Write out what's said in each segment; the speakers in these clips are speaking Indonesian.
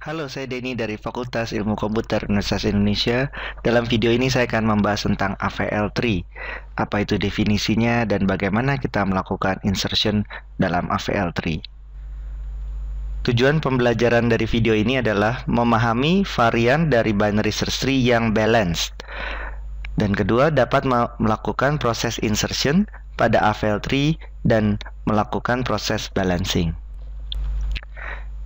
Halo, saya Denny dari Fakultas Ilmu Komputer Universitas Indonesia. Dalam video ini saya akan membahas tentang AVL tree. Apa itu definisinya dan bagaimana kita melakukan insertion dalam AVL tree. Tujuan pembelajaran dari video ini adalah memahami varian dari binary search tree yang balanced. Dan kedua, dapat melakukan proses insertion pada AVL tree dan melakukan proses balancing.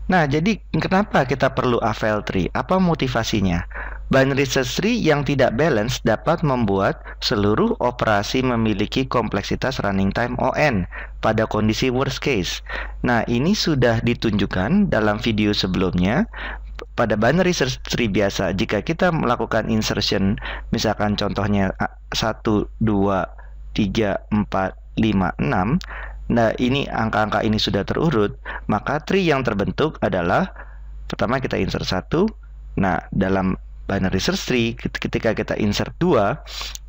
Nah, jadi kenapa kita perlu AVL tree? Apa motivasinya? Binary search tree yang tidak balance dapat membuat seluruh operasi memiliki kompleksitas running time ON pada kondisi worst case. Nah, ini sudah ditunjukkan dalam video sebelumnya. Pada binary search tree biasa, jika kita melakukan insertion, misalkan contohnya 1, 2, 3, 4, 5, 6, nah, ini angka-angka ini sudah terurut, maka tree yang terbentuk adalah pertama kita insert 1. Nah, dalam binary search tree ketika kita insert 2,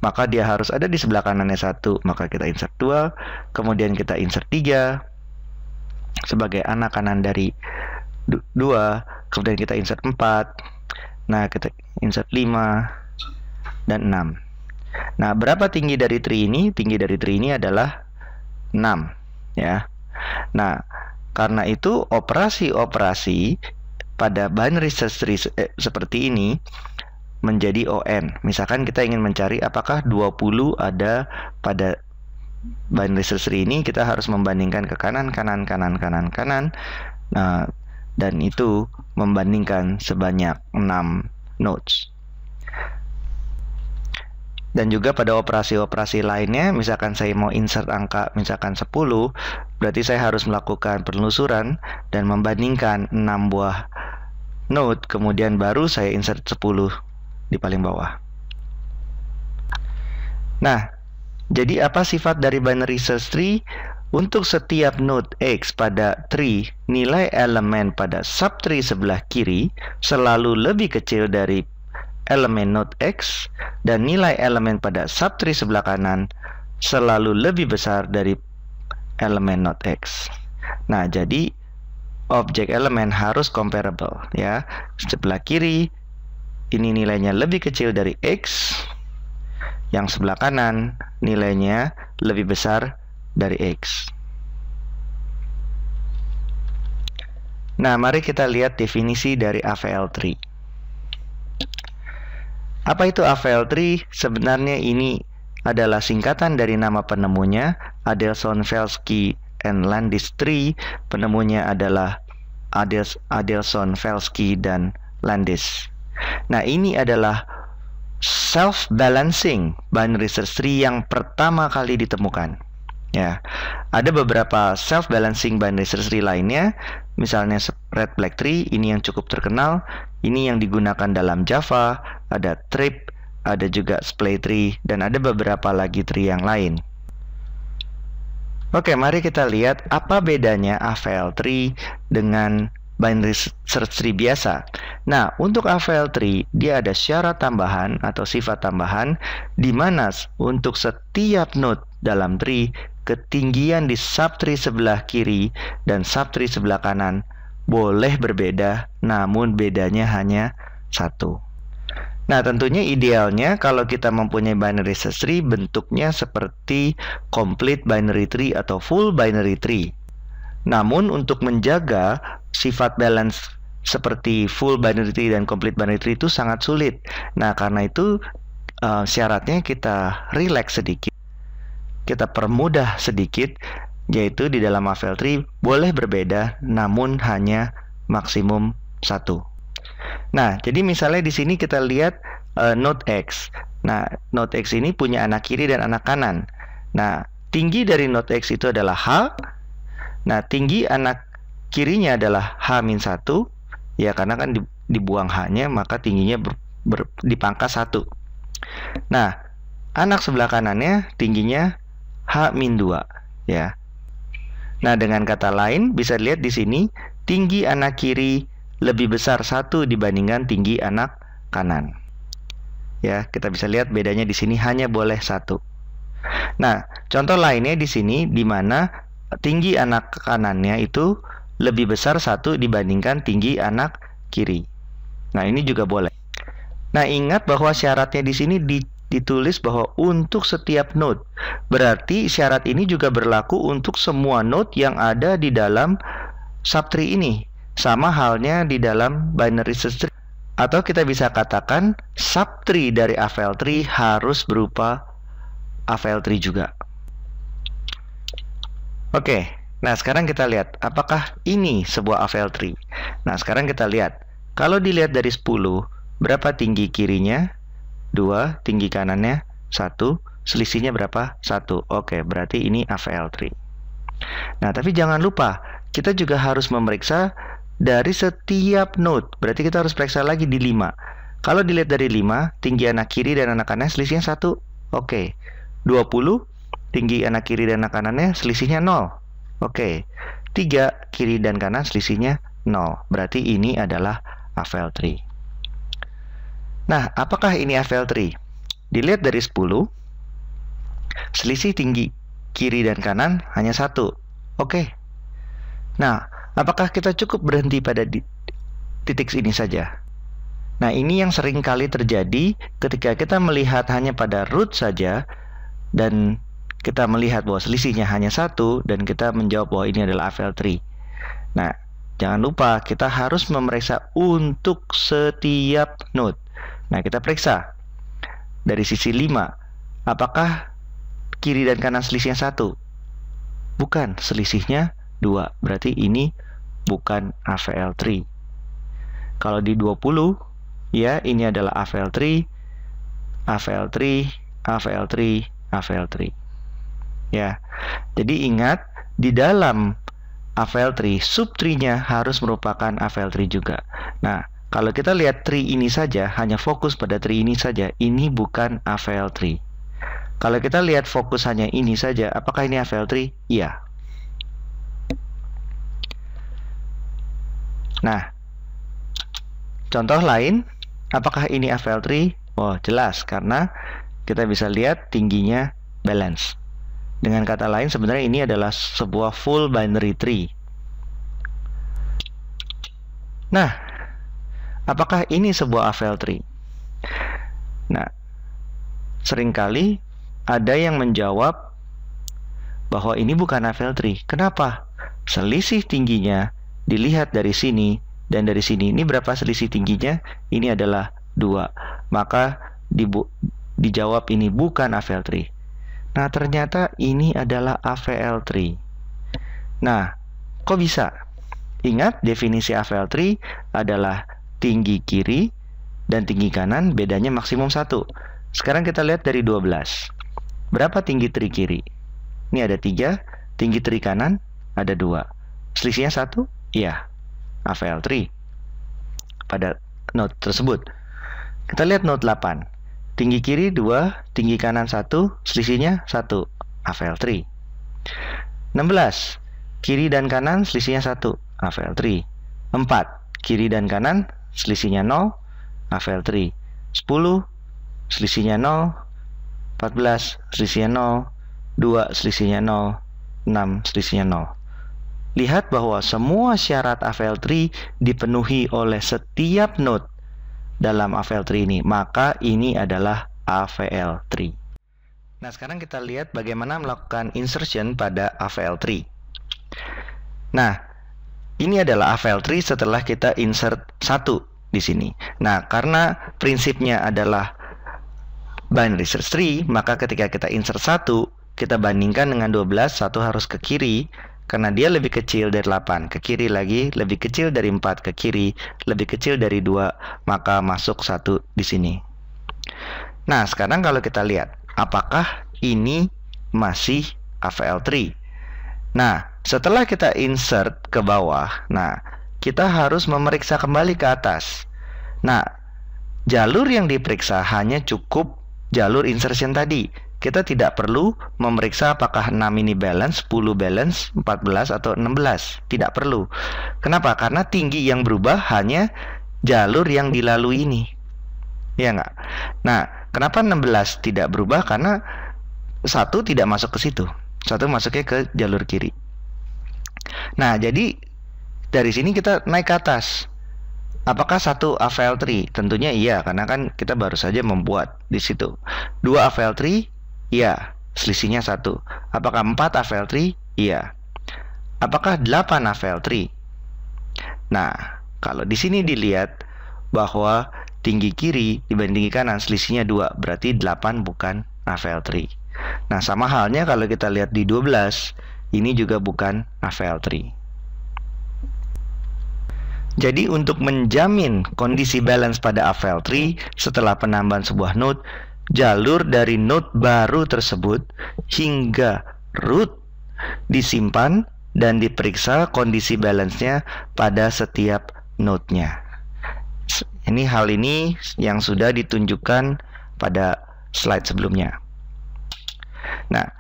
maka dia harus ada di sebelah kanannya 1, maka kita insert 2, kemudian kita insert 3 sebagai anak kanan dari 2, kemudian kita insert 4. Nah, kita insert 5 dan 6. Nah, berapa tinggi dari tree ini? Tinggi dari tree ini adalah 6. Ya. Nah, karena itu operasi-operasi pada binary search tree seperti ini menjadi ON. Misalkan kita ingin mencari apakah 20 ada pada binary search tree ini, kita harus membandingkan ke kanan, kanan, kanan, kanan, kanan. Nah, dan itu membandingkan sebanyak 6 nodes. Dan juga pada operasi-operasi lainnya, misalkan saya mau insert angka misalkan 10, berarti saya harus melakukan penelusuran dan membandingkan 6 buah node, kemudian baru saya insert 10 di paling bawah. Nah, jadi apa sifat dari binary search tree? Untuk setiap node X pada tree, nilai elemen pada subtree sebelah kiri selalu lebih kecil dari elemen node X, dan nilai elemen pada subtree sebelah kanan selalu lebih besar dari elemen node X. Nah, jadi objek elemen harus comparable, ya. Sebelah kiri ini nilainya lebih kecil dari X, yang sebelah kanan nilainya lebih besar dari X. Nah, mari kita lihat definisi dari AVL tree. Apa itu AVL tree? Sebenarnya ini adalah singkatan dari nama penemunya, Adelson, Velsky, and Landis tree. Penemunya adalah Adelson, Velsky, dan Landis. Nah, ini adalah self-balancing binary search tree yang pertama kali ditemukan. Ya, ada beberapa self-balancing binary search tree lainnya, misalnya red black tree, ini yang cukup terkenal. Ini yang digunakan dalam Java, ada trip, ada juga splay tree, dan ada beberapa lagi tree yang lain. Oke, mari kita lihat apa bedanya AVL tree dengan binary search tree biasa. Nah, untuk AVL tree, dia ada syarat tambahan atau sifat tambahan, di mana untuk setiap node dalam tree, ketinggian di subtree sebelah kiri dan subtree sebelah kanan boleh berbeda, namun bedanya hanya 1. Nah, tentunya idealnya kalau kita mempunyai binary search tree bentuknya seperti complete binary tree atau full binary tree. Namun untuk menjaga sifat balance seperti full binary tree dan complete binary tree itu sangat sulit. Nah, karena itu syaratnya kita relax sedikit, kita permudah sedikit, yaitu di dalam AVL tree boleh berbeda namun hanya maksimum 1. Nah, jadi misalnya di sini kita lihat node X. Nah, node X ini punya anak kiri dan anak kanan. Nah, tinggi dari node X itu adalah H. Nah, tinggi anak kirinya adalah H-1. Ya, karena kan dibuang H-nya, maka tingginya dipangkas 1. Nah, anak sebelah kanannya tingginya H-2. Ya. Nah, dengan kata lain, bisa lihat di sini, tinggi anak kiri lebih besar 1 dibandingkan tinggi anak kanan. Ya, kita bisa lihat bedanya di sini hanya boleh 1. Nah, contoh lainnya di sini, di mana tinggi anak kanannya itu lebih besar 1 dibandingkan tinggi anak kiri. Nah, ini juga boleh. Nah, ingat bahwa syaratnya di sini ditulis bahwa untuk setiap node. Berarti syarat ini juga berlaku untuk semua node yang ada di dalam subtree ini. Sama halnya di dalam binary search tree. Atau kita bisa katakan subtree dari AVL tree harus berupa AVL tree juga. Oke, nah sekarang kita lihat apakah ini sebuah AVL tree. Nah, sekarang kita lihat. Kalau dilihat dari 10, berapa tinggi kirinya? 2, tinggi kanannya 1, selisihnya berapa? 1. Oke, berarti ini AVL tree. Nah, tapi jangan lupa, kita juga harus memeriksa dari setiap node. Berarti kita harus periksa lagi di 5. Kalau dilihat dari 5, tinggi anak kiri dan anak kanan selisihnya 1. Oke. 20, tinggi anak kiri dan anak kanannya selisihnya 0. Oke. 3, kiri dan kanan selisihnya 0. Berarti ini adalah AVL tree. Nah, apakah ini AVL tree? Dilihat dari 10, selisih tinggi kiri dan kanan hanya 1. Oke. Nah, apakah kita cukup berhenti pada titik ini saja? Nah, ini yang sering kali terjadi ketika kita melihat hanya pada root saja dan kita melihat bahwa selisihnya hanya 1 dan kita menjawab bahwa ini adalah AVL tree. Nah, jangan lupa kita harus memeriksa untuk setiap node. Nah, kita periksa dari sisi 5. Apakah kiri dan kanan selisihnya 1? Bukan, selisihnya 2. Berarti ini bukan AVL tree. Kalau di 20, ya ini adalah AVL tree, AVL tree, AVL tree, AVL tree. Ya. Jadi ingat, di dalam AVL tree, subtree-nya harus merupakan AVL tree juga. Nah, kalau kita lihat tree ini saja, hanya fokus pada tree ini saja, ini bukan AVL tree. Kalau kita lihat fokus hanya ini saja, apakah ini AVL tree? Iya. Nah, contoh lain, apakah ini AVL tree? Oh, jelas, karena kita bisa lihat tingginya balance. Dengan kata lain, sebenarnya ini adalah sebuah full binary tree. Nah, apakah ini sebuah AVL tree? Nah, seringkali ada yang menjawab bahwa ini bukan AVL tree. Kenapa? Selisih tingginya dilihat dari sini dan dari sini. Ini berapa selisih tingginya? Ini adalah 2. Maka dijawab ini bukan AVL tree. Nah, ternyata ini adalah AVL tree. Nah, kok bisa? Ingat, definisi AVL tree adalah tinggi kiri dan tinggi kanan bedanya maksimum 1. Sekarang kita lihat dari 12. Berapa tinggi tree kiri? Ini ada 3. Tinggi tree kanan ada 2. Selisihnya 1? Iya, AVL tree pada node tersebut. Kita lihat node 8. Tinggi kiri 2, tinggi kanan 1, selisihnya 1. AVL tree. 16. Kiri dan kanan selisihnya 1. AVL tree. 4. Kiri dan kanan selisihnya 0. AVL tree. 10. Selisihnya 0. 14. Selisihnya 0. 2. Selisihnya 0. 6. Selisihnya 0. Lihat bahwa semua syarat AVL tree dipenuhi oleh setiap node dalam AVL tree ini, maka ini adalah AVL tree. Nah, sekarang kita lihat bagaimana melakukan insertion pada AVL tree. Nah, ini adalah AVL tree setelah kita insert 1 di sini. Nah, karena prinsipnya adalah binary search tree, maka ketika kita insert 1, kita bandingkan dengan 12, 1 harus ke kiri, karena dia lebih kecil dari 8, ke kiri lagi, lebih kecil dari 4, ke kiri, lebih kecil dari 2, maka masuk 1 di sini. Nah, sekarang kalau kita lihat, apakah ini masih AVL tree? Nah, setelah kita insert ke bawah, nah, kita harus memeriksa kembali ke atas. Nah, jalur yang diperiksa hanya cukup jalur insertion tadi. Kita tidak perlu memeriksa apakah 6 ini balance, 10 balance, 14 atau 16. Tidak perlu. Kenapa? Karena tinggi yang berubah hanya jalur yang dilalui ini. Ya nggak? Nah, kenapa 16 tidak berubah? Karena 1 tidak masuk ke situ. 1 masuknya ke jalur kiri. Nah, jadi dari sini kita naik ke atas. Apakah 1 AVL tree? Tentunya iya, karena kan kita baru saja membuat di situ. 2 AVL tree? Iya, selisihnya 1. Apakah 4 AVL tree? Iya. Apakah 8 AVL tree? Nah, kalau di sini dilihat bahwa tinggi kiri dibanding tinggi kanan selisihnya 2, berarti 8 bukan AVL tree. Nah, sama halnya kalau kita lihat di 12, ini juga bukan AVL tree. Jadi untuk menjamin kondisi balance pada AVL tree setelah penambahan sebuah node, jalur dari node baru tersebut hingga root disimpan dan diperiksa kondisi balance-nya pada setiap node-nya. Hal ini yang sudah ditunjukkan pada slide sebelumnya. Nah,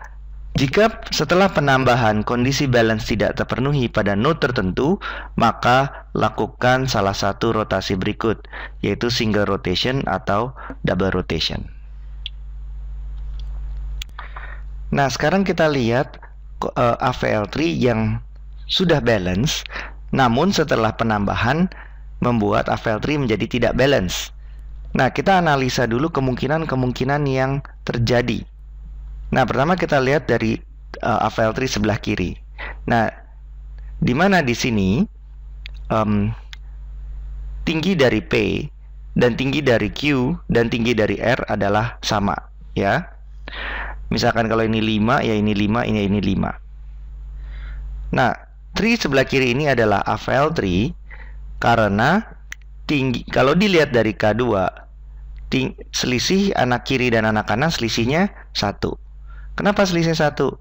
jika setelah penambahan kondisi balance tidak terpenuhi pada node tertentu, maka lakukan salah satu rotasi berikut, yaitu single rotation atau double rotation. Nah, sekarang kita lihat AVL tree yang sudah balance, namun setelah penambahan membuat AVL tree menjadi tidak balance. Nah, kita analisa dulu kemungkinan-kemungkinan yang terjadi. Nah, pertama kita lihat dari AVL tree sebelah kiri. Nah, di mana di sini tinggi dari P dan tinggi dari Q dan tinggi dari R adalah sama, ya. Misalkan kalau ini 5, ya ini 5, ini 5. Nah, tree sebelah kiri ini adalah AVL tree karena tinggi, kalau dilihat dari K2, selisih anak kiri dan anak kanan selisihnya 1. Kenapa selisih 1?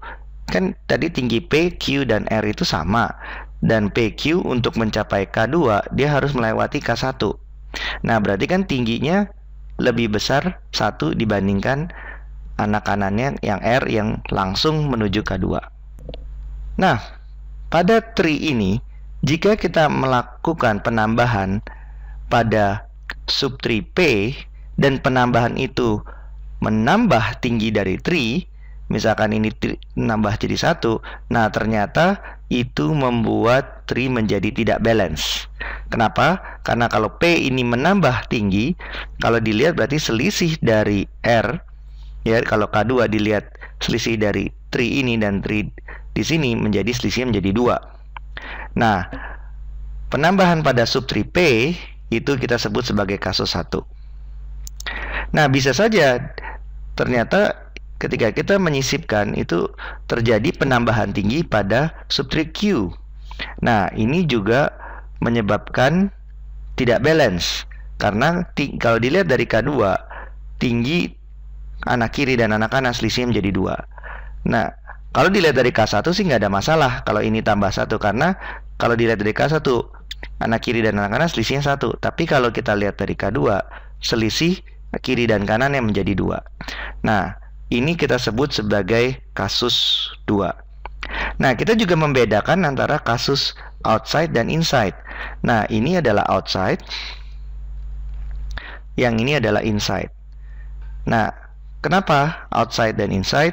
Kan tadi tinggi P, Q, dan R itu sama. Dan PQ untuk mencapai K2, dia harus melewati K1. Nah, berarti kan tingginya lebih besar 1 dibandingkan anak kanannya yang R yang langsung menuju K2. Nah, pada tree ini, jika kita melakukan penambahan pada subtree P dan penambahan itu menambah tinggi dari tree, misalkan ini nambah jadi 1, nah ternyata itu membuat tree menjadi tidak balance. Kenapa? Karena kalau P ini menambah tinggi, kalau dilihat berarti selisih dari R, ya, kalau K2 dilihat selisih dari tree ini dan tree di sini menjadi selisihnya menjadi 2. Nah, penambahan pada subtree P itu kita sebut sebagai kasus 1. Nah, bisa saja ternyata ketika kita menyisipkan itu terjadi penambahan tinggi pada subtree Q. Nah, ini juga menyebabkan tidak balance. Karena kalau dilihat dari K2, tinggi anak kiri dan anak kanan selisihnya menjadi 2. Nah, kalau dilihat dari K1 sih nggak ada masalah kalau ini tambah 1. Karena kalau dilihat dari K1, anak kiri dan anak kanan selisihnya 1. Tapi kalau kita lihat dari K2, selisih kiri dan kanan yang menjadi 2. Nah, ini kita sebut sebagai kasus 2. Nah, kita juga membedakan antara kasus outside dan inside. Nah, ini adalah outside, yang ini adalah inside. Nah, kenapa outside dan inside?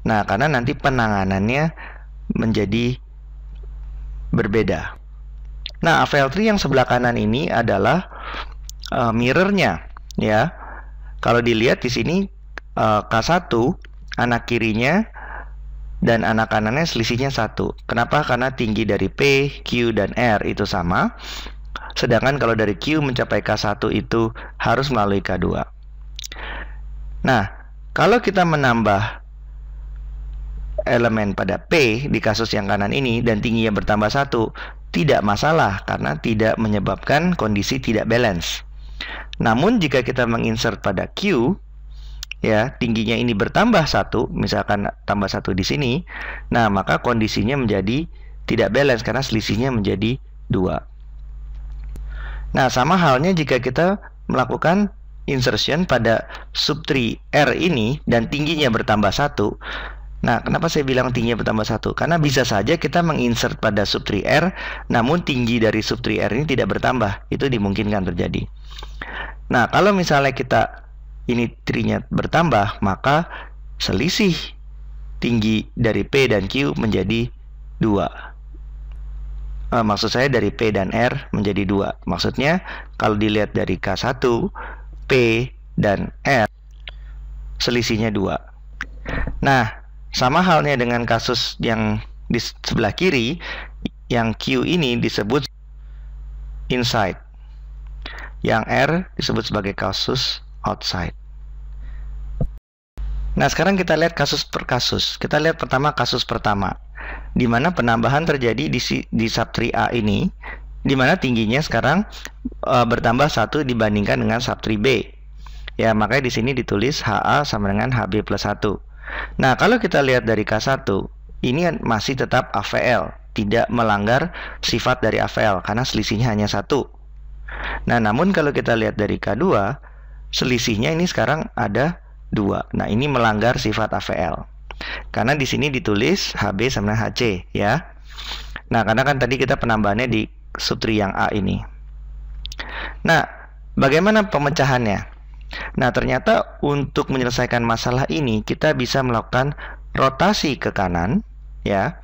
Nah, karena nanti penanganannya menjadi berbeda. Nah, AVL tree yang sebelah kanan ini adalah mirrornya, ya. Kalau dilihat di sini K1 anak kirinya dan anak kanannya selisihnya 1. Kenapa? Karena tinggi dari P, Q, dan R itu sama. Sedangkan kalau dari Q mencapai K1 itu harus melalui K2. Nah, kalau kita menambah elemen pada P di kasus yang kanan ini dan tingginya bertambah 1, tidak masalah karena tidak menyebabkan kondisi tidak balance. Namun jika kita menginsert pada Q, ya, tingginya ini bertambah 1, misalkan tambah 1 di sini, nah maka kondisinya menjadi tidak balance karena selisihnya menjadi 2. Nah, sama halnya jika kita melakukan insertion pada subtree R ini dan tingginya bertambah 1. Nah, kenapa saya bilang tingginya bertambah 1? Karena bisa saja kita menginsert pada subtree R, namun tinggi dari subtree R ini tidak bertambah. Itu dimungkinkan terjadi. Nah, kalau misalnya kita ini tree-nya bertambah, maka selisih tinggi dari P dan Q menjadi 2. Maksud saya dari P dan R menjadi 2. Maksudnya kalau dilihat dari K1, P dan R selisihnya 2. Nah, sama halnya dengan kasus yang di sebelah kiri, yang Q ini disebut inside, yang R disebut sebagai kasus outside. Nah, sekarang kita lihat kasus per kasus. Kita lihat pertama kasus pertama, di mana penambahan terjadi di subtree A ini, di mana tingginya sekarang bertambah 1 dibandingkan dengan subtree B. Ya, makanya di sini ditulis HA sama dengan HB plus 1. Nah, kalau kita lihat dari K1, ini masih tetap AVL, tidak melanggar sifat dari AVL karena selisihnya hanya 1. Nah, namun kalau kita lihat dari K2, selisihnya ini sekarang ada 2. Nah, ini melanggar sifat AVL. Karena di sini ditulis HB sama dengan HC, ya. Nah, karena kan tadi kita penambahannya di subtree yang A ini. Nah, bagaimana pemecahannya? Nah, ternyata untuk menyelesaikan masalah ini kita bisa melakukan rotasi ke kanan, ya.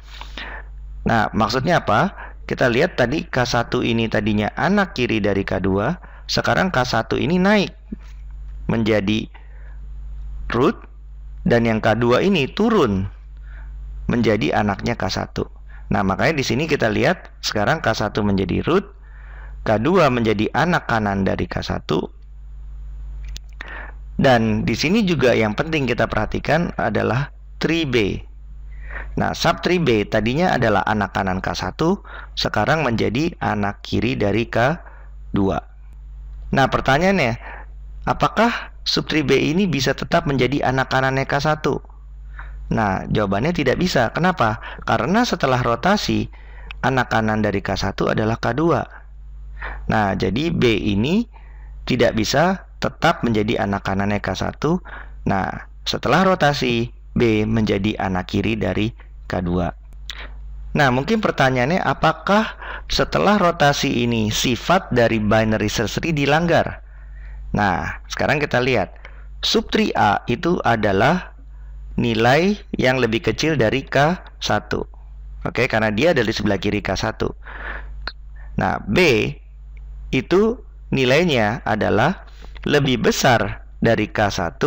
Nah, maksudnya apa? Kita lihat tadi K1 ini tadinya anak kiri dari K2, sekarang K1 ini naik menjadi root, dan yang K2 ini turun menjadi anaknya K1. Nah, makanya di sini kita lihat sekarang K1 menjadi root, K2 menjadi anak kanan dari K1. Dan di sini juga yang penting kita perhatikan adalah tree B. Nah, subtree B tadinya adalah anak kanan K1, sekarang menjadi anak kiri dari K2. Nah, pertanyaannya, apakah subtree B ini bisa tetap menjadi anak kanannya K1? Nah, jawabannya tidak bisa. Kenapa? Karena setelah rotasi, anak kanan dari K1 adalah K2. Nah, jadi B ini tidak bisa tetap menjadi anak kanannya K1. Nah, setelah rotasi, B menjadi anak kiri dari K2. Nah, mungkin pertanyaannya, apakah setelah rotasi ini sifat dari binary search tree dilanggar? Nah, sekarang kita lihat. Subtree A itu adalah nilai yang lebih kecil dari K1. Oke, karena dia ada di sebelah kiri K1. Nah, B itu nilainya adalah lebih besar dari K1,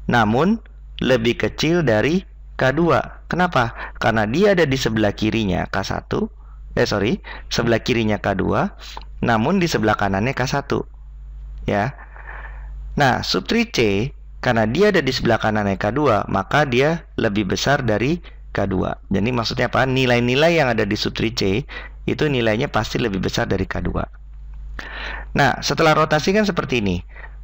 namun lebih kecil dari K2. Kenapa? Karena dia ada di sebelah kirinya K1. Sebelah kirinya K2, namun di sebelah kanannya K1. Ya. Nah, subtree C, karena dia ada di sebelah kanannya K2, maka dia lebih besar dari K2. Jadi maksudnya apa? Nilai-nilai yang ada di subtree C itu nilainya pasti lebih besar dari K2. Nah, setelah rotasi kan seperti ini.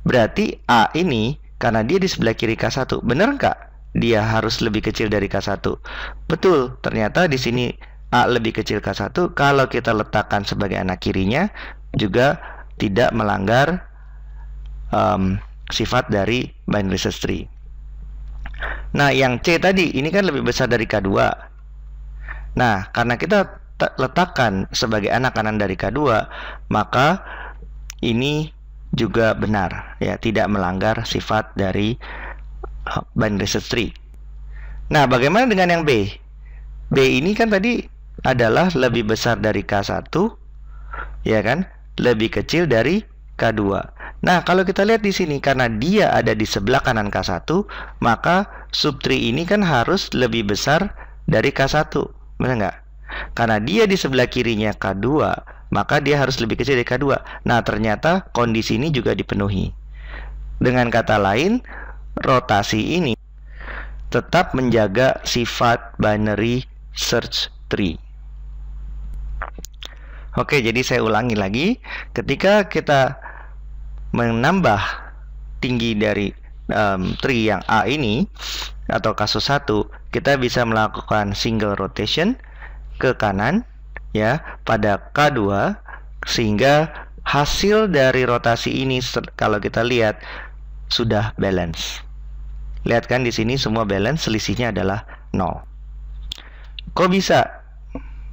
Berarti A ini, karena dia di sebelah kiri K1, benar nggak dia harus lebih kecil dari K1? Betul, ternyata di sini A lebih kecil K1. Kalau kita letakkan sebagai anak kirinya, juga tidak melanggar sifat dari binary search tree. Nah, yang C tadi ini kan lebih besar dari K2. Nah, karena kita letakkan sebagai anak kanan dari K2, maka ini juga benar, ya, tidak melanggar sifat dari binary search tree. Nah, bagaimana dengan yang B? B ini kan tadi adalah lebih besar dari K1, ya kan? Lebih kecil dari K2. Nah, kalau kita lihat di sini, karena dia ada di sebelah kanan K1, maka subtree ini kan harus lebih besar dari K1. Benar nggak? Karena dia di sebelah kirinya K2, maka dia harus lebih kecil dari K2. Nah, ternyata kondisi ini juga dipenuhi. Dengan kata lain, rotasi ini tetap menjaga sifat binary search tree. Oke, jadi saya ulangi lagi. Ketika kita menambah tinggi dari tree yang A ini, atau kasus 1, kita bisa melakukan single rotation ke kanan, ya, pada K2, sehingga hasil dari rotasi ini kalau kita lihat sudah balance. Lihat kan di sini semua balance, selisihnya adalah 0. Kok bisa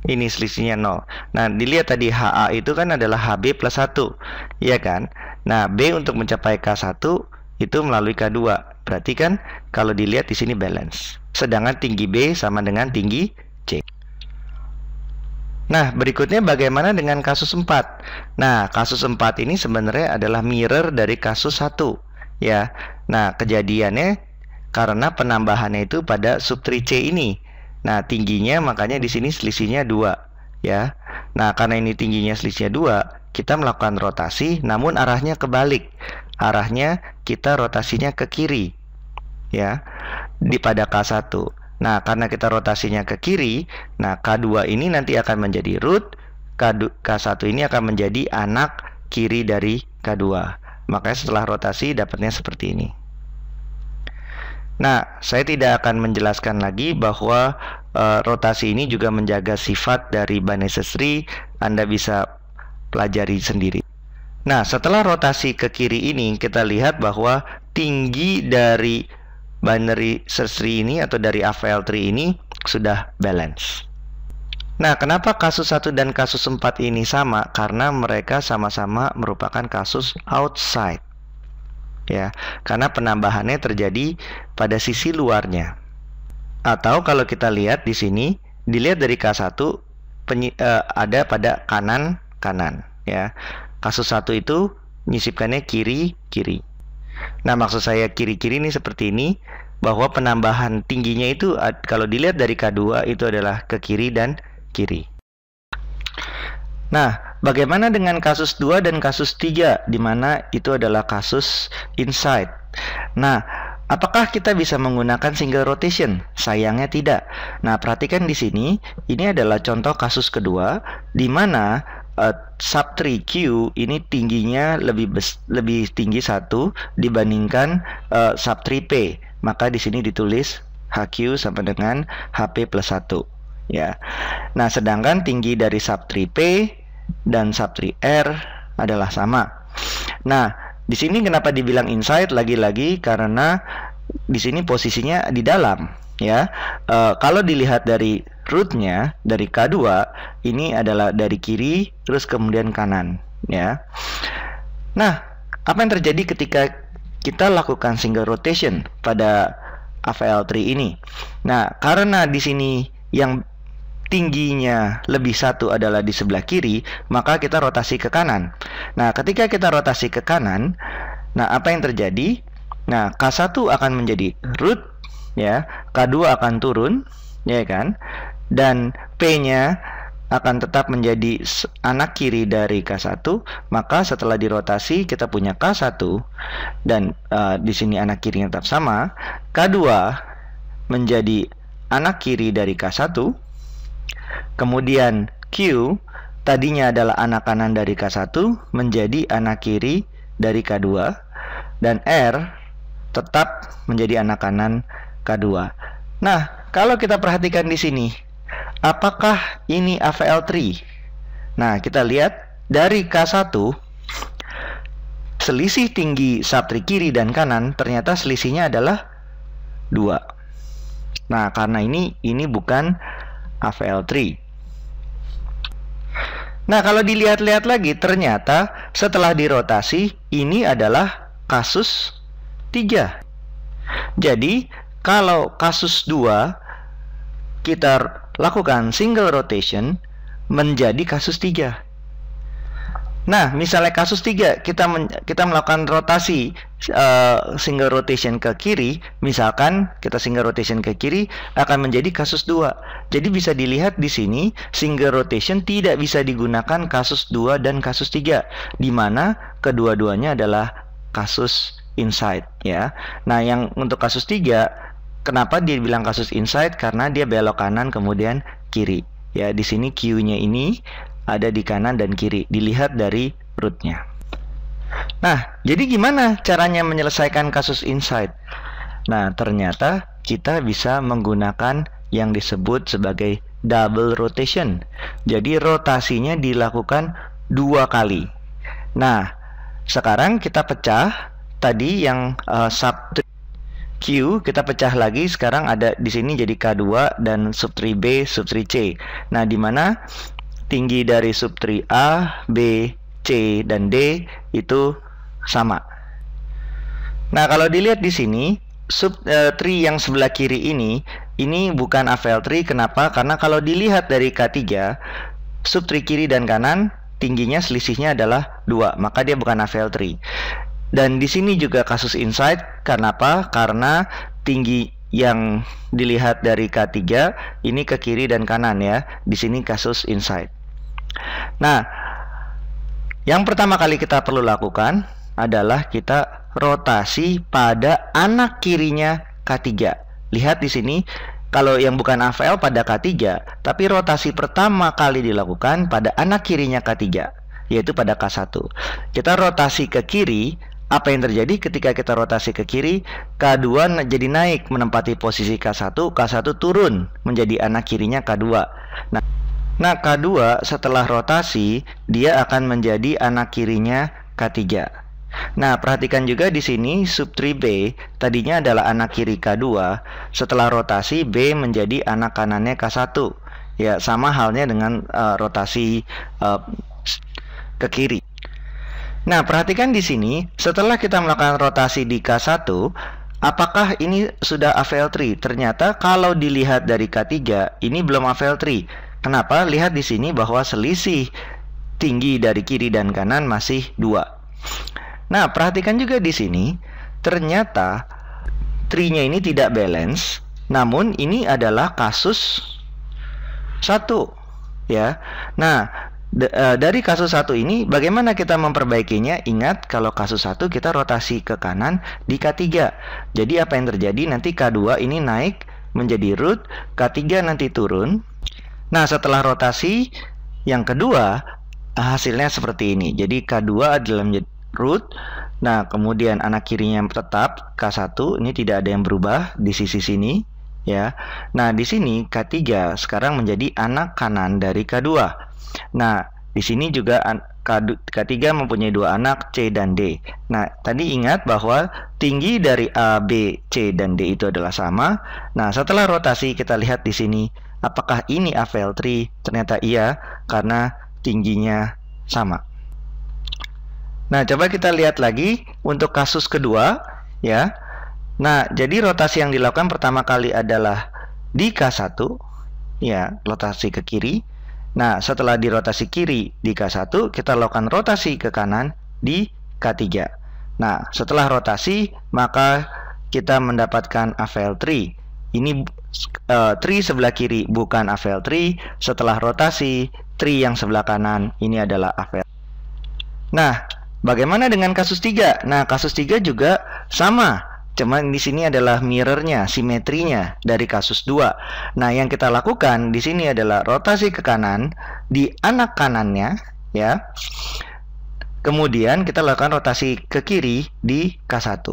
ini selisihnya 0? Nah, dilihat tadi HA itu kan adalah HB plus 1, ya kan? Nah, B untuk mencapai K1 itu melalui K2. Berarti kan kalau dilihat di sini balance. Sedangkan tinggi B sama dengan tinggi C. Nah, berikutnya bagaimana dengan kasus 4? Nah, kasus 4 ini sebenarnya adalah mirror dari kasus 1, ya. Nah, kejadiannya karena penambahannya itu pada subtree C ini. Nah, tingginya makanya di sini selisihnya 2, ya. Nah, karena ini tingginya selisihnya 2, kita melakukan rotasi namun arahnya kebalik. Arahnya kita rotasinya ke kiri, ya, pada K1. Nah, karena kita rotasinya ke kiri, nah K2 ini nanti akan menjadi root, K1 ini akan menjadi anak kiri dari K2. Makanya setelah rotasi dapatnya seperti ini. Nah, saya tidak akan menjelaskan lagi bahwa rotasi ini juga menjaga sifat dari Banach's tree. Anda bisa pelajari sendiri. Nah, setelah rotasi ke kiri ini, kita lihat bahwa tinggi dari binary search tree ini atau dari AVL tree ini sudah balance. Nah, kenapa kasus 1 dan kasus 4 ini sama? Karena mereka sama-sama merupakan kasus outside, ya, karena penambahannya terjadi pada sisi luarnya. Atau kalau kita lihat di sini, dilihat dari K1 ada pada kanan, ya. Kasus 1 itu nyisipkannya kiri-kiri. Nah, maksud saya kiri-kiri ini seperti ini, bahwa penambahan tingginya itu kalau dilihat dari K2 itu adalah ke kiri dan kiri. Nah, bagaimana dengan kasus 2 dan kasus 3, di mana itu adalah kasus inside? Nah, apakah kita bisa menggunakan single rotation? Sayangnya tidak. Nah, perhatikan di sini, ini adalah contoh kasus kedua, di mana subtree Q ini tingginya lebih tinggi 1 dibandingkan subtree P. Maka di sini ditulis HQ sama dengan HP plus 1, ya. Nah, sedangkan tinggi dari subtree P dan subtree R adalah sama. Nah, di sini kenapa dibilang inside? Lagi-lagi karena di sini posisinya di dalam, ya. Kalau dilihat dari rootnya dari K2 ini adalah dari kiri terus kemudian kanan, ya. Nah, apa yang terjadi ketika kita lakukan single rotation pada AVL tree ini? Nah, karena di sini yang tingginya lebih 1 adalah di sebelah kiri, maka kita rotasi ke kanan. Nah, ketika kita rotasi ke kanan, nah apa yang terjadi? Nah, K1 akan menjadi root, ya, K2 akan turun, ya kan? Dan P-nya akan tetap menjadi anak kiri dari K1, maka setelah dirotasi kita punya K1 dan di sini anak kirinya tetap sama. K2 menjadi anak kiri dari K1. Kemudian Q tadinya adalah anak kanan dari K1 menjadi anak kiri dari K2, dan R tetap menjadi anak kanan K2. Nah, kalau kita perhatikan di sini, apakah ini AVL tree? Nah, kita lihat dari K1 selisih tinggi subtree kiri dan kanan ternyata selisihnya adalah 2. Nah, karena ini bukan AVL tree. Nah, kalau dilihat-lihat lagi ternyata setelah dirotasi ini adalah kasus 3. Jadi, kalau kasus 2 kita lakukan single rotation menjadi kasus 3. Nah, misalnya kasus 3 kita melakukan rotasi single rotation ke kiri, misalkan kita single rotation ke kiri akan menjadi kasus 2. Jadi bisa dilihat di sini single rotation tidak bisa digunakan kasus 2 dan kasus 3, di mana kedua-duanya adalah kasus inside, ya. Nah, yang untuk kasus 3, kenapa dia bilang kasus inside? Karena dia belok kanan kemudian kiri. Ya, di sini Q-nya ini ada di kanan dan kiri. Dilihat dari rootnya. Nah, jadi gimana caranya menyelesaikan kasus inside? Nah, ternyata kita bisa menggunakan yang disebut sebagai double rotation. Jadi rotasinya dilakukan 2 kali. Nah, sekarang kita pecah tadi yang subtree Q kita pecah lagi, sekarang ada di sini jadi K2 dan subtree B, subtree C. Nah, di mana tinggi dari subtree A, B, C dan D itu sama. Nah, kalau dilihat di sini tree yang sebelah kiri ini bukan AVL tree. Kenapa? Karena kalau dilihat dari K3 subtree kiri dan kanan tingginya selisihnya adalah 2, maka dia bukan AVL tree. Dan di sini juga kasus inside. Karena apa? Karena tinggi yang dilihat dari K3 ini ke kiri dan kanan ya. Di sini kasus inside. Nah, yang pertama kali kita perlu lakukan adalah kita rotasi pada anak kirinya K3. Lihat di sini, kalau yang bukan AVL pada K3, tapi rotasi pertama kali dilakukan pada anak kirinya K3, yaitu pada K1. Kita rotasi ke kiri, apa yang terjadi ketika kita rotasi ke kiri? K2 jadi naik menempati posisi K1, K1 turun menjadi anak kirinya K2. Nah, K2 setelah rotasi, dia akan menjadi anak kirinya K3. Nah, perhatikan juga di sini subtree B tadinya adalah anak kiri K2, setelah rotasi B menjadi anak kanannya K1. Ya, sama halnya dengan rotasi ke kiri. Nah, perhatikan di sini, setelah kita melakukan rotasi di K1, apakah ini sudah AVL tree? Ternyata kalau dilihat dari K3, ini belum AVL tree. Kenapa? Lihat di sini bahwa selisih tinggi dari kiri dan kanan masih 2. Nah, perhatikan juga di sini, ternyata tree-nya ini tidak balance, namun ini adalah kasus 1, ya. Nah, dari kasus 1 ini bagaimana kita memperbaikinya? Ingat, kalau kasus 1 kita rotasi ke kanan di K3. Jadi apa yang terjadi? Nanti K2 ini naik menjadi root, K3 nanti turun. Nah, setelah rotasi yang kedua, hasilnya seperti ini. Jadi K2 adalah menjadi root. Nah, kemudian anak kirinya tetap K1, ini tidak ada yang berubah di sisi sini, ya. Nah, di sini K3 sekarang menjadi anak kanan dari K2. Nah, di sini juga K3 mempunyai 2 anak, C dan D. Nah, tadi ingat bahwa tinggi dari A, B, C, dan D itu adalah sama. Nah, setelah rotasi kita lihat di sini, apakah ini AVL tree? Ternyata iya, karena tingginya sama. Nah, coba kita lihat lagi untuk kasus kedua, ya. Nah, jadi rotasi yang dilakukan pertama kali adalah di K1, ya, rotasi ke kiri. Nah, setelah dirotasi kiri di K1, kita lakukan rotasi ke kanan di K3. Nah, setelah rotasi, maka kita mendapatkan AVL tree. Ini tree sebelah kiri bukan AVL tree. Setelah rotasi, tree yang sebelah kanan ini adalah AVL. Nah, bagaimana dengan kasus 3? Nah, kasus 3 juga sama. Cuman di sini adalah mirrornya, simetrinya dari kasus 2. Nah, yang kita lakukan di sini adalah rotasi ke kanan di anak kanannya, ya. Kemudian kita lakukan rotasi ke kiri di K1.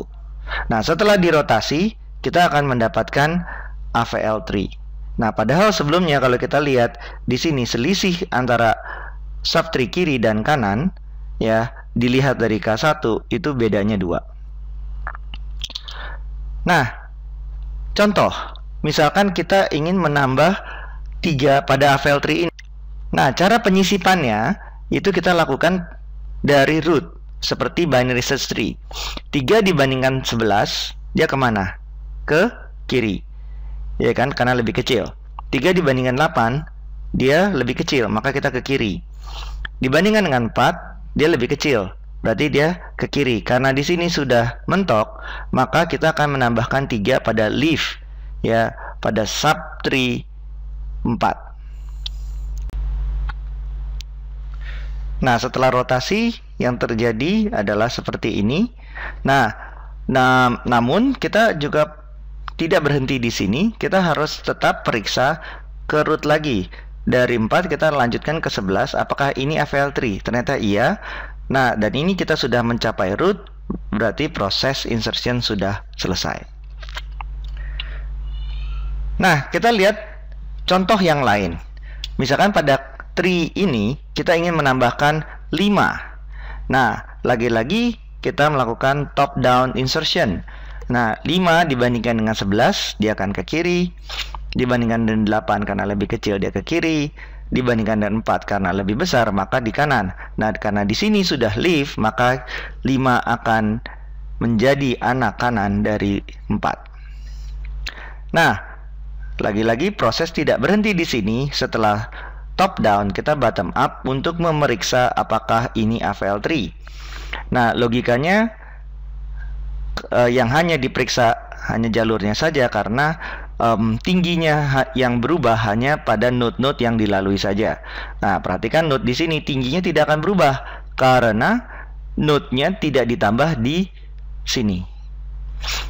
Nah, setelah dirotasi, kita akan mendapatkan AVL tree. Nah, padahal sebelumnya kalau kita lihat di sini selisih antara subtree kiri dan kanan, ya, dilihat dari K1 itu bedanya 2. Nah, contoh, misalkan kita ingin menambah 3 pada AVL tree ini. Nah, cara penyisipannya itu kita lakukan dari root, seperti binary search tree. 3 dibandingkan 11, dia kemana? Ke kiri, ya kan, karena lebih kecil. 3 dibandingkan 8, dia lebih kecil, maka kita ke kiri. Dibandingkan dengan 4, dia lebih kecil, berarti dia ke kiri. Karena di sini sudah mentok, maka kita akan menambahkan 3 pada leaf, ya, pada subtree 4. Nah, setelah rotasi yang terjadi adalah seperti ini. Nah, namun kita juga tidak berhenti di sini. Kita harus tetap periksa ke root lagi. Dari 4 kita lanjutkan ke 11. Apakah ini AVL tree? Ternyata iya. Nah, dan ini kita sudah mencapai root, berarti proses insertion sudah selesai. Nah, kita lihat contoh yang lain. Misalkan pada tree ini kita ingin menambahkan 5. Nah, lagi-lagi kita melakukan top down insertion. Nah, 5 dibandingkan dengan 11 dia akan ke kiri, dibandingkan dengan 8 karena lebih kecil dia ke kiri, dibandingkan dengan 4 karena lebih besar maka di kanan. Nah, karena di sini sudah leaf, maka 5 akan menjadi anak kanan dari 4. Nah, lagi-lagi proses tidak berhenti di sini. Setelah top down, kita bottom up untuk memeriksa apakah ini AVL tree. Nah, logikanya yang hanya diperiksa hanya jalurnya saja karena tingginya yang berubah hanya pada node-node yang dilalui saja. Nah, perhatikan node di sini tingginya tidak akan berubah karena node-nya tidak ditambah di sini.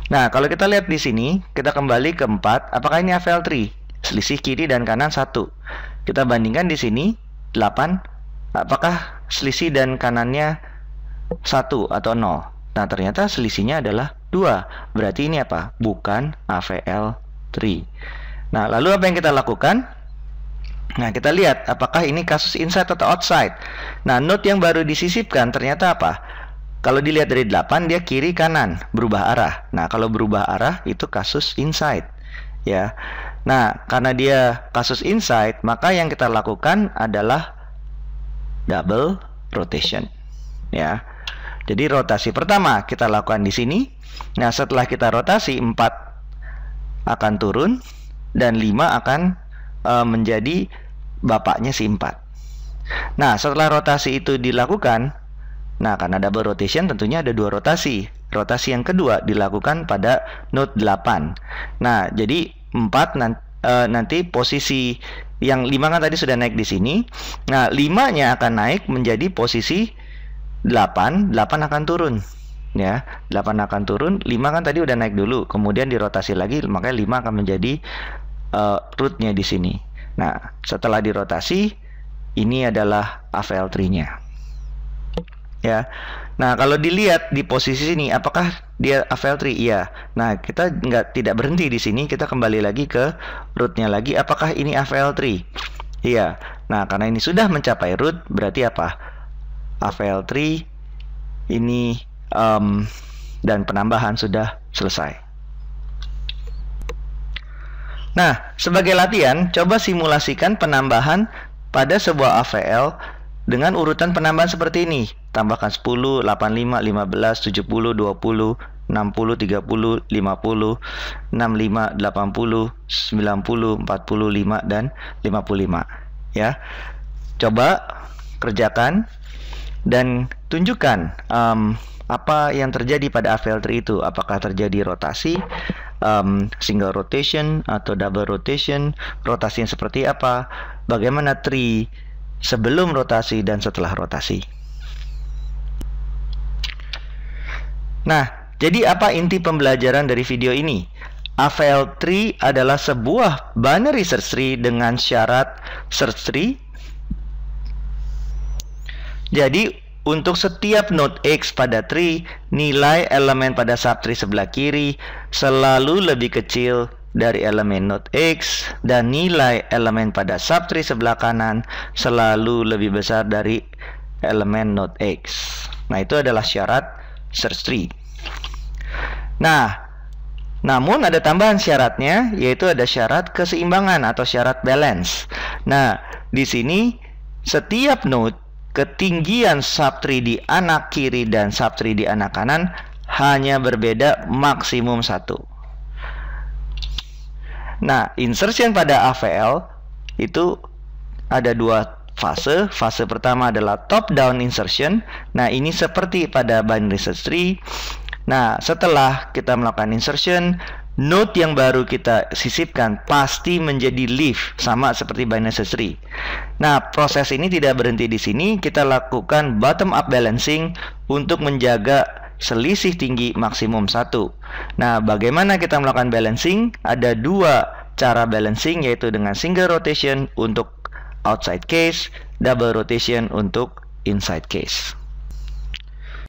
Nah, kalau kita lihat di sini, kita kembali ke 4, apakah ini AVL tree? Selisih kiri dan kanan 1. Kita bandingkan di sini 8, apakah selisih dan kanannya 1 atau 0? Nah, ternyata selisihnya adalah 2. Berarti ini apa? Bukan AVL tree. Nah, lalu apa yang kita lakukan? Nah, kita lihat apakah ini kasus inside atau outside. Nah, node yang baru disisipkan ternyata apa? Kalau dilihat dari 8, dia kiri kanan, berubah arah. Nah, kalau berubah arah itu kasus inside, ya. Nah, karena dia kasus inside, maka yang kita lakukan adalah double rotation, ya. Jadi rotasi pertama kita lakukan di sini. Nah, setelah kita rotasi, 4 akan turun dan 5 akan menjadi bapaknya si 4. Nah, setelah rotasi itu dilakukan, nah, karena double rotation tentunya ada 2 rotasi. Rotasi yang kedua dilakukan pada node 8. Nah, jadi 4 nanti posisi yang 5 kan tadi sudah naik di sini. Nah, 5-nya akan naik menjadi posisi 8 akan turun. Ya, 8 akan turun, 5 kan tadi udah naik dulu, kemudian dirotasi lagi, makanya 5 akan menjadi rootnya di sini. Nah, setelah dirotasi, ini adalah AVL tree-nya. Ya. Nah, kalau dilihat di posisi sini, apakah dia AVL tree? Iya. Nah, kita tidak berhenti di sini, kita kembali lagi ke rootnya lagi. Apakah ini AVL tree? Iya. Nah, karena ini sudah mencapai root, berarti apa? AVL tree ini dan penambahan sudah selesai. Nah, sebagai latihan, coba simulasikan penambahan pada sebuah AVL dengan urutan penambahan seperti ini. Tambahkan 10, 85, 15, 70, 20, 60, 30, 50, 65, 80, 90, 45, dan 55. Ya, coba kerjakan dan tunjukkan apa yang terjadi pada AVL tree itu. Apakah terjadi rotasi, single rotation atau double rotation, rotasinya seperti apa, bagaimana tree sebelum rotasi dan setelah rotasi. Nah, jadi apa inti pembelajaran dari video ini? AVL tree adalah sebuah binary search tree dengan syarat search tree. Jadi untuk setiap node X pada tree, nilai elemen pada subtree sebelah kiri selalu lebih kecil dari elemen node X, dan nilai elemen pada subtree sebelah kanan selalu lebih besar dari elemen node X. Nah, itu adalah syarat search tree. Nah, namun ada tambahan syaratnya, yaitu ada syarat keseimbangan atau syarat balance. Nah, di sini setiap node ketinggian subtree di anak kiri dan subtree di anak kanan hanya berbeda maksimum 1. Nah, insertion pada AVL itu ada 2 fase. Fase pertama adalah top down insertion. Nah, ini seperti pada binary search tree. Nah, setelah kita melakukan insertion, node yang baru kita sisipkan pasti menjadi leaf, sama seperti binary search tree. Nah, proses ini tidak berhenti di sini. Kita lakukan bottom up balancing untuk menjaga selisih tinggi maksimum 1. Nah, bagaimana kita melakukan balancing? Ada 2 cara balancing, yaitu dengan single rotation untuk outside case, double rotation untuk inside case.